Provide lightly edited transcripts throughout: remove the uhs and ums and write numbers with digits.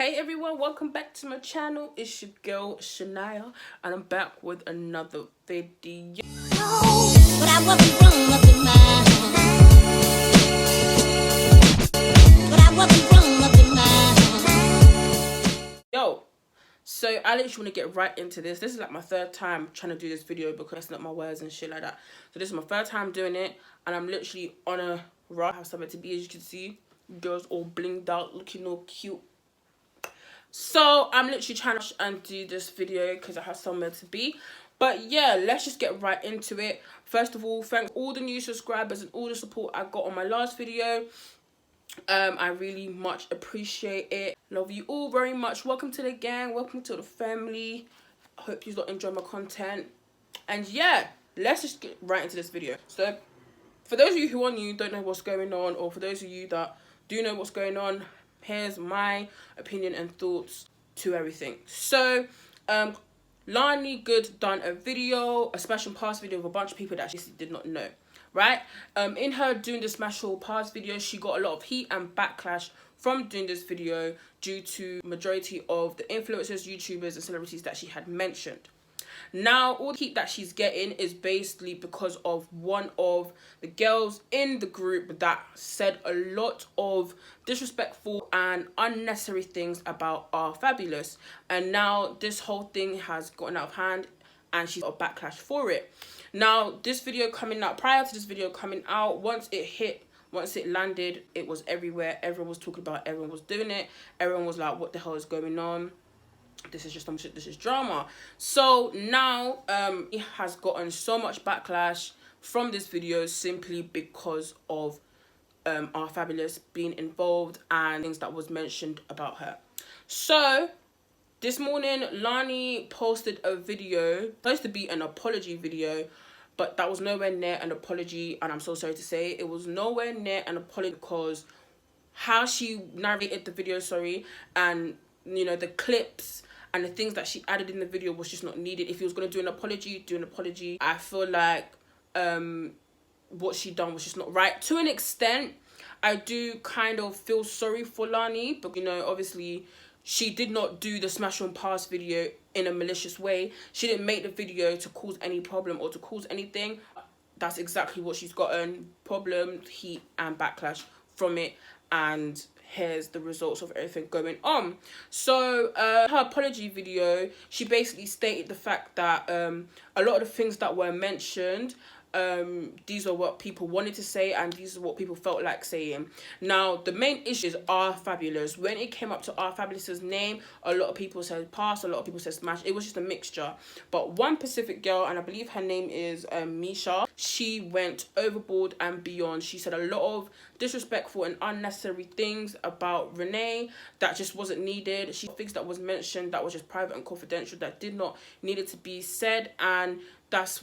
Hey everyone, welcome back to my channel. It's your girl Shania and I'm back with another video. But I wasn't wrong up in my Yo, so I literally want to get right into this. This is like my third time trying to do this video because it's not my words and shit like that. So this is my third time doing it and I'm literally on a rush. I have something to be, as you can see. Girls all blinged out, looking all cute. So I'm literally trying to and do this video because I have somewhere to be. But yeah, let's just get right into it. First of all, thanks all the new subscribers and all the support I got on my last video. I really much appreciate it. Love you all very much. Welcome to the gang. Welcome to the family. I hope you lot enjoy my content. And yeah, let's just get right into this video. So for those of you who are new, don't know what's going on, or for those of you that do know what's going on, here's my opinion and thoughts to everything. So Lani Good done a video, a smash and pass video with a bunch of people that she did not know, right? In her doing the smash or pass video, she got a lot of heat and backlash from doing this video due to majority of the influencers, YouTubers and celebrities that she had mentioned. Now, all the heat that she's getting is basically because of one of the girls in the group that said a lot of disrespectful and unnecessary things about Our Fabulous. And now this whole thing has gotten out of hand and she's got a backlash for it. Now, this video coming out, prior to this video coming out, once it landed, it was everywhere. Everyone was talking about it. Everyone was doing it. Everyone was like, what the hell is going on? This is just some shit, this is drama. So now it has gotten so much backlash from this video simply because of Our Fabulous being involved and things that was mentioned about her. So this morning Lani posted a video, supposed to be an apology video, but that was nowhere near an apology, and I'm so sorry to say it was nowhere near an apology because how she narrated the video, and you know, the clips and the things that she added in the video was just not needed. If he was going to do an apology, do an apology. I feel like what she done was just not right. To an extent, I do kind of feel sorry for Lani, but you know, obviously she did not do the smash and pass video in a malicious way. She didn't make the video to cause any problem or to cause anything. That's exactly what she's gotten: problem, heat and backlash from it. And here's the results of everything going on. So her apology video, she basically stated the fact that a lot of the things that were mentioned, these are what people wanted to say and these are what people felt like saying. Now, the main issue is Our Fabulous. When it came up to Our Fabulous's name, a lot of people said pass, a lot of people said smash. It was just a mixture. But one specific girl, and I believe her name is Misha, she went overboard and beyond. She said a lot of disrespectful and unnecessary things about Renee that just wasn't needed. She things that was mentioned that was just private and confidential that did not needed to be said, and that's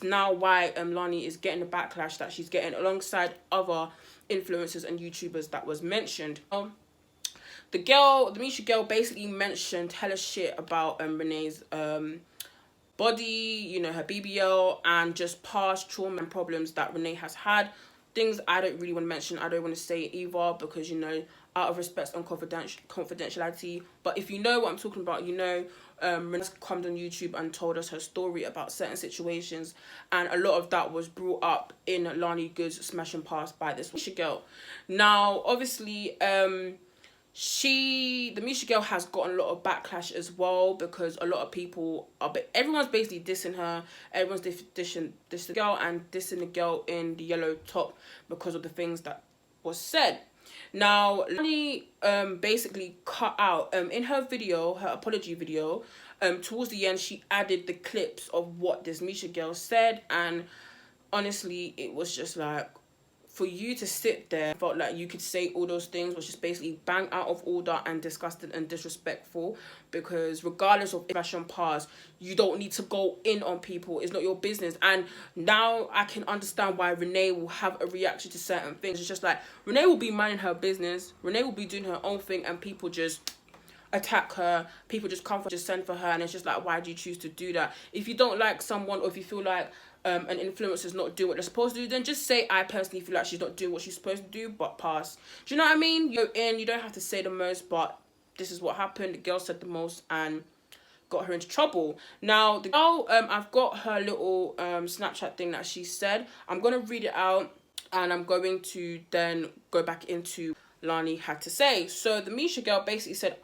now why Lani is getting the backlash that she's getting alongside other influencers and YouTubers that was mentioned. The Misha girl basically mentioned hella shit about Renee's body, you know, her BBL, and just past trauma and problems that Renee has had. Things I don't really want to mention. I don't want to say it either because, you know, out of respect and confidentiality. But if you know what I'm talking about, you know, Renee's come on YouTube and told us her story about certain situations, and a lot of that was brought up in Lani Good's smash and pass by this Misha girl. Now, obviously, the Misha girl has gotten a lot of backlash as well because a lot of people everyone's basically dissing her. Everyone's dissing the girl and dissing the girl in the yellow top because of the things that was said. Now, Lani basically cut out in her video, her apology video, towards the end she added the clips of what this Misha girl said, and honestly it was just like, for you to sit there, felt like you could say all those things was just basically bang out of order and disgusting and disrespectful, because regardless of fashion pass, you don't need to go in on people. It's not your business. And now I can understand why Renee will have a reaction to certain things. It's just like, Renee will be minding her business, Renee will be doing her own thing, and people just attack her, people just come for, just send for her, and it's just like, why do you choose to do that? If you don't like someone, or if you feel like an influencer's not doing what they're supposed to do, then just say, I personally feel like she's not doing what she's supposed to do, but pass. Do you know what I mean? You go in, you don't have to say the most, but this is what happened. The girl said the most and got her into trouble. Now, the girl, I've got her little Snapchat thing that she said. I'm going to read it out, and I'm going to then go back into Lani had to say. So the Misha girl basically said,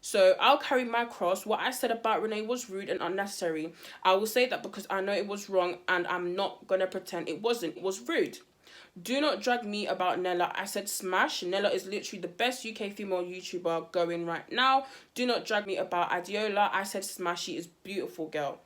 so I'll carry my cross. What I said about Renee was rude and unnecessary. I will say that because I know it was wrong, and I'm not going to pretend it wasn't. It was rude. Do not drag me about Nella. I said smash. Nella is literally the best UK female YouTuber going right now. Do not drag me about Adiola. I said smash. She is beautiful, girl.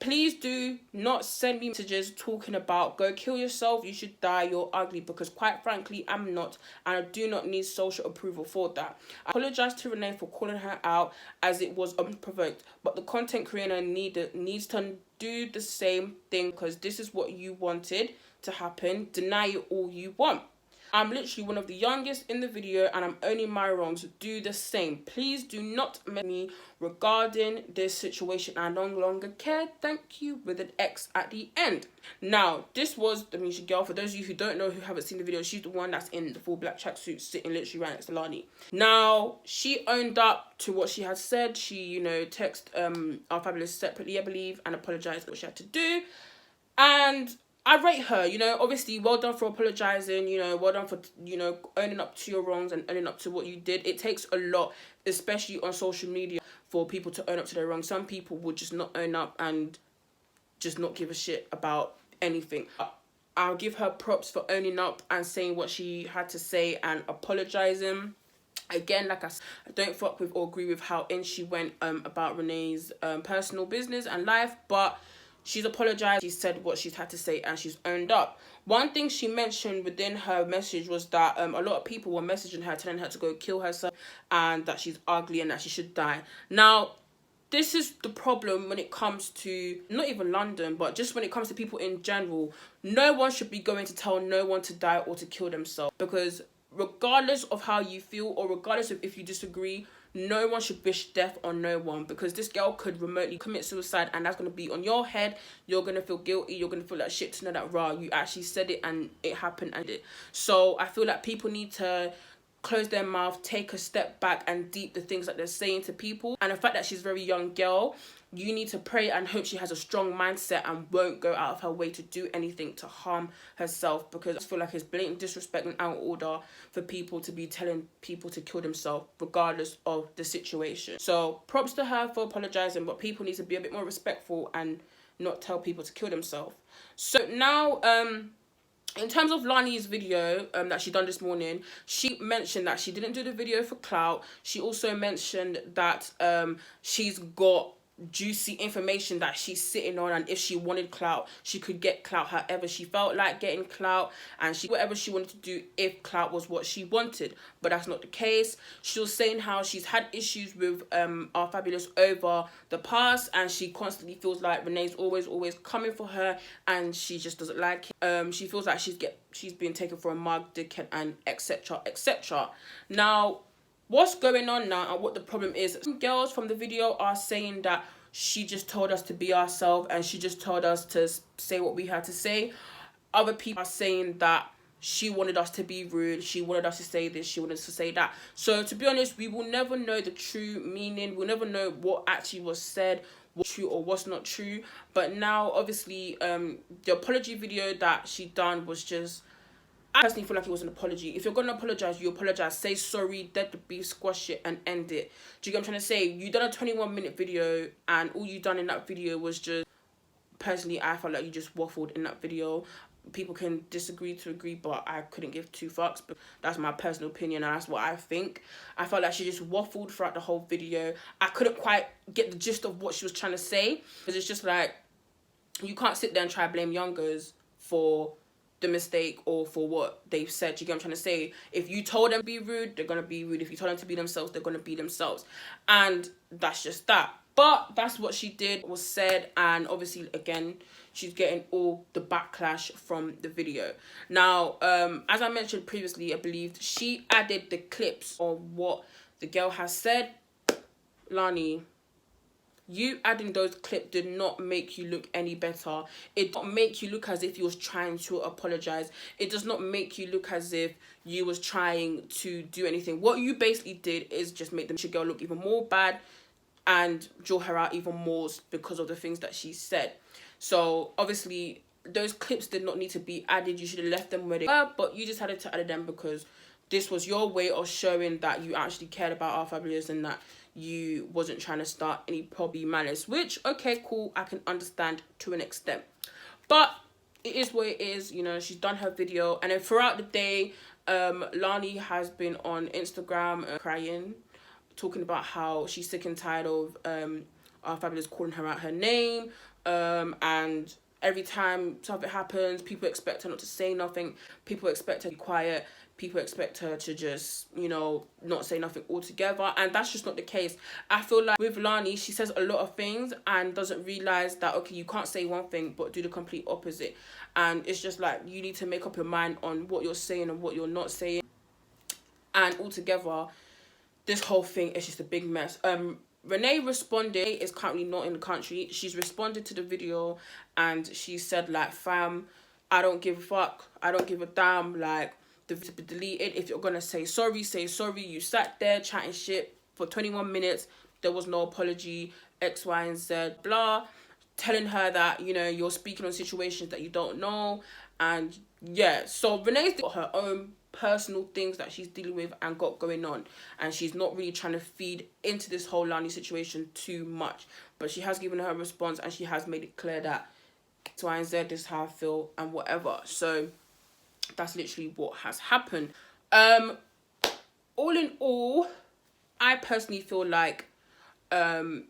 Please do not send me messages talking about go kill yourself, you should die, you're ugly, because quite frankly, I'm not, and I do not need social approval for that. I apologize to Renee for calling her out as it was unprovoked, but the content creator needs to do the same thing, because this is what you wanted to happen. Deny it all you want. I'm literally one of the youngest in the video, and I'm owning my wrongs. Do the same. Please do not make me regarding this situation. I no longer care. Thank you, with an X at the end. Now, this was the Misha girl. For those of you who don't know, who haven't seen the video, she's the one that's in the full black tracksuit, sitting literally right next to Lani. Now, she owned up to what she had said. She, you know, texted Our Fabulous separately, I believe, and apologized for what she had to do. And I rate her, you know, obviously, well done for apologising, you know, well done for, you know, owning up to your wrongs and owning up to what you did. It takes a lot, especially on social media, for people to own up to their wrongs. Some people would just not own up and just not give a shit about anything. I'll give her props for owning up and saying what she had to say and apologising. Again, like I said, I don't fuck with or agree with how in she went about Renee's personal business and life, but she's apologized, she said what she's had to say, and she's owned up. One thing she mentioned within her message was that a lot of people were messaging her, telling her to go kill herself, and that she's ugly and that she should die. Now, this is the problem when it comes to, not even London, but just when it comes to people in general. No one should be going to tell no one to die or to kill themselves, because regardless of how you feel, or regardless of if you disagree, no one should wish death on no one, because this girl could remotely commit suicide, and that's going to be on your head. You're going to feel guilty. You're going to feel like shit to know that, rah, you actually said it and it happened and it. So I feel like people need to close their mouth, take a step back, and deep the things that they're saying to people. And the fact that she's a very young girl, you need to pray and hope she has a strong mindset and won't go out of her way to do anything to harm herself, because I feel like it's blatant disrespect and out of order for people to be telling people to kill themselves regardless of the situation. So props to her for apologizing, but people need to be a bit more respectful and not tell people to kill themselves. So now in terms of Lani's video that she done this morning, she mentioned that she didn't do the video for clout. She also mentioned that she's got juicy information that she's sitting on, and if she wanted clout, she could get clout however she felt like getting clout, and she whatever she wanted to do if clout was what she wanted. But that's not the case. She was saying how she's had issues with Our Fabulous over the past, and she constantly feels like Renee's always coming for her, and she just doesn't like it. She feels like she's being taken for a mug, dickhead, and etc etc. Now, what's going on now and what the problem is, some girls from the video are saying that she just told us to be ourselves and she just told us to say what we had to say. Other people are saying that she wanted us to be rude, she wanted us to say this, she wanted us to say that. So to be honest, we will never know the true meaning. We'll never know what actually was said, what's true or what's not true. But now, obviously, the apology video that she done was just, I personally feel like it was an apology. If you're going to apologise, you apologise. Say sorry, dead the beef, squash it, and end it. Do you get what I'm trying to say? You done a 21-minute video, and all you done in that video was just, personally, I felt like you just waffled in that video. People can disagree to agree, but I couldn't give two fucks. But that's my personal opinion, and that's what I think. I felt like she just waffled throughout the whole video. I couldn't quite get the gist of what she was trying to say, because it's just like, you can't sit there and try to blame youngers for the mistake or for what they've said. You get what I'm trying to say? If you told them to be rude, they're gonna be rude. If you told them to be themselves, they're gonna be themselves, and that's just that. But that's what she did, was said, and obviously again she's getting all the backlash from the video. Now as I mentioned previously, I believe she added the clips of what the girl has said. Lani, you adding those clips did not make you look any better. It did not make you look as if you was trying to apologize. It does not make you look as if you was trying to do anything. What you basically did is just make the girl look even more bad and draw her out even more because of the things that she said. So obviously those clips did not need to be added. You should have left them where they were, but you decided to add them because this was your way of showing that you actually cared about our fabulous and that you wasn't trying to start any probably malice, which, okay, cool, I can understand to an extent. But it is what it is, you know. She's done her video, and then throughout the day, Lani has been on Instagram crying, talking about how she's sick and tired of our fabulous calling her out her name, and every time something happens, people expect her not to say nothing, people expect her to be quiet, people expect her to just, you know, not say nothing altogether, and that's just not the case. I feel like with Lani, she says a lot of things and doesn't realise that, okay, you can't say one thing but do the complete opposite, and it's just like, you need to make up your mind on what you're saying and what you're not saying, and altogether, this whole thing is just a big mess. Renee responded, is currently not in the country. She's responded to the video and she said, like, fam, I don't give a fuck. I don't give a damn. Like, the video be deleted. If you're gonna say sorry, say sorry. You sat there chatting shit for 21 minutes. There was no apology, X, Y, and Z, blah. Telling her that, you know, you're speaking on situations that you don't know. And yeah, so Renee's got her own personal things that she's dealing with and got going on, and she's not really trying to feed into this whole Lani situation too much, but she has given her a response and she has made it clear that X, Y, and Z, this is how I feel and whatever. So that's literally what has happened. All in all, I personally feel like Lani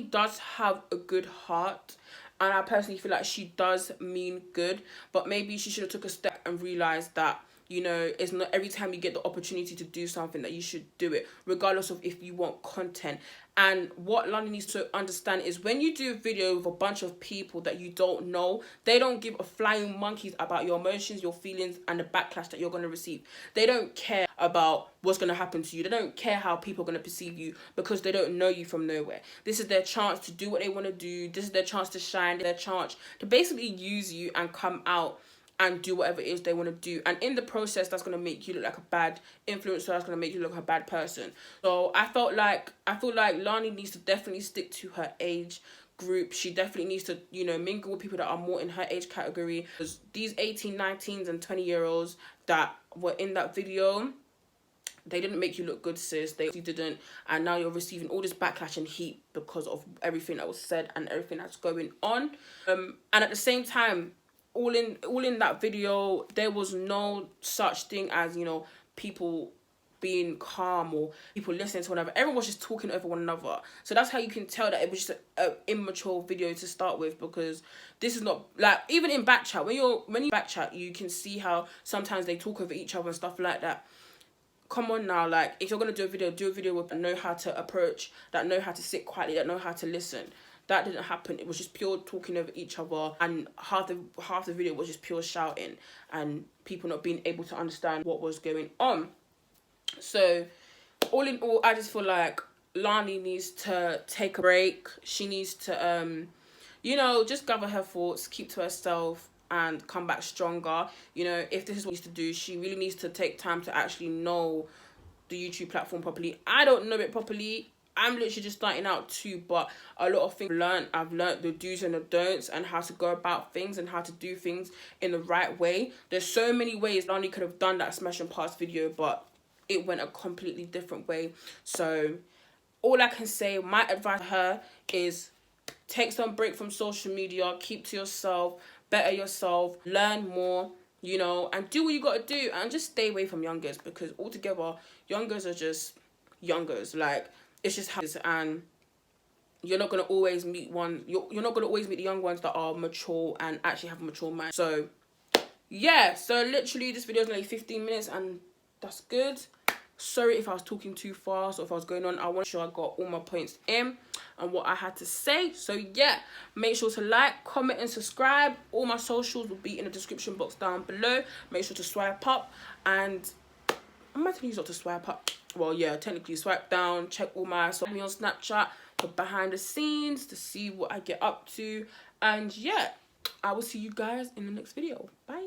does have a good heart, and I personally feel like she does mean good, but maybe she should have took a step and realised that, you know, it's not every time you get the opportunity to do something that you should do it, regardless of if you want content. And what Lani needs to understand is when you do a video with a bunch of people that you don't know, they don't give a flying monkeys about your emotions, your feelings, and the backlash that you're going to receive. They don't care about what's going to happen to you. They don't care how people are going to perceive you because they don't know you from nowhere. This is their chance to do what they want to do. This is their chance to shine, their chance to basically use you and come out and do whatever it is they want to do. And in the process, that's going to make you look like a bad influencer. That's going to make you look like a bad person. So I feel like Lani needs to definitely stick to her age group. She definitely needs to, you know, mingle with people that are more in her age category. Because these 18, 19s and 20-year-olds that were in that video, they didn't make you look good, sis. They didn't. And now you're receiving all this backlash and heat because of everything that was said and everything that's going on. And at the same time, all in that video, there was no such thing as, you know, people being calm or people listening to one another. Everyone was just talking over one another. So that's how you can tell that it was just an immature video to start with, because this is not, like, even in back chat, when you back chat, you can see how sometimes they talk over each other and stuff like that. Come on now, like, if you're gonna do a video with know how to approach, that know how to sit quietly, that know how to listen. That didn't happen. It was just pure talking over each other, and half the video was just pure shouting and people not being able to understand what was going on. So all in all, I just feel like Lani needs to take a break. She needs to you know, just gather her thoughts, keep to herself, and come back stronger. You know, if this is what she needs to do, she really needs to take time to actually know the YouTube platform properly. I don't know it properly. I'm literally just starting out too, but a lot of things I've learned the do's and the don'ts and how to go about things and how to do things in the right way. There's so many ways Lani could have done that smash and pass video, but it went a completely different way. So all I can say, my advice to her is take some break from social media, keep to yourself, better yourself, learn more, you know, and do what you got to do, and just stay away from youngers, because altogether, youngers are just youngers. Like, it's just how it is, and you're not going to always meet you're not going to always meet the young ones that are mature and actually have a mature mind. So yeah, so literally this video is only 15 minutes and that's good. Sorry if I was talking too fast or if I was going on. I want to make sure I got all my points in and what I had to say. So yeah, make sure to like, comment and subscribe. All my socials will be in the description box down below. Make sure to swipe up, and I'm not telling you not to swipe up. well, yeah, technically swipe down, check all my, me on Snapchat for behind the scenes to see what I get up to. And yeah, I will see you guys in the next video. Bye.